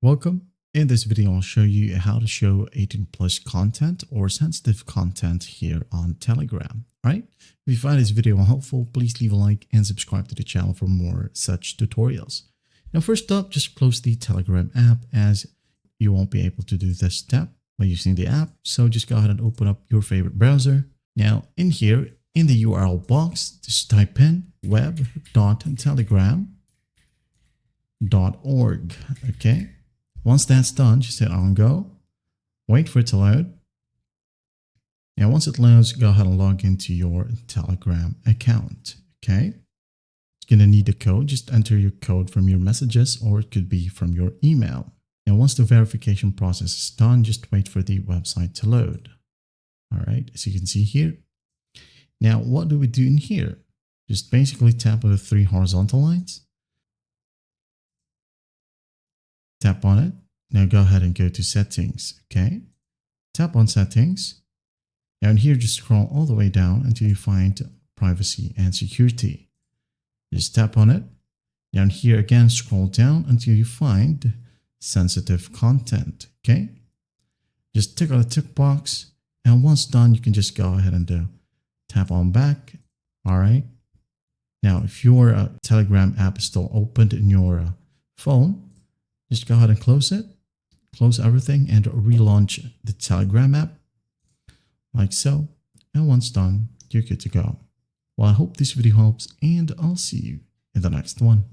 Welcome. In this video, I'll show you how to show 18 plus content or sensitive content here on Telegram. All right. If you find this video helpful, please leave a like and subscribe to the channel for more such tutorials. Now, first up, just close the Telegram app as you won't be able to do this step by using the app. So just go ahead and open up your favorite browser. Now in here, in the URL box, just type in web.telegram.org. Okay. Once that's done, just hit on go, wait for it to load. And once it loads, go ahead and log into your Telegram account. Okay. You're going to need a code. Just enter your code from your messages, or it could be from your email. And once the verification process is done, just wait for the website to load. All right. As you can see here. Now, what do we do in here? Just basically tap on the three horizontal lines. Tap on it. Now go ahead and go to settings. Okay. Tap on settings. Now in here, just scroll all the way down until you find privacy and security. Just tap on it. Now in here again, scroll down until you find sensitive content. Okay. Just tick on the tick box. And once done, you can just go ahead and tap on back. All right. Now, if your Telegram app is still opened in your phone, just go ahead and close it, close everything, and relaunch the Telegram app like so. And once done, you're good to go. Well, I hope this video helps, and I'll see you in the next one.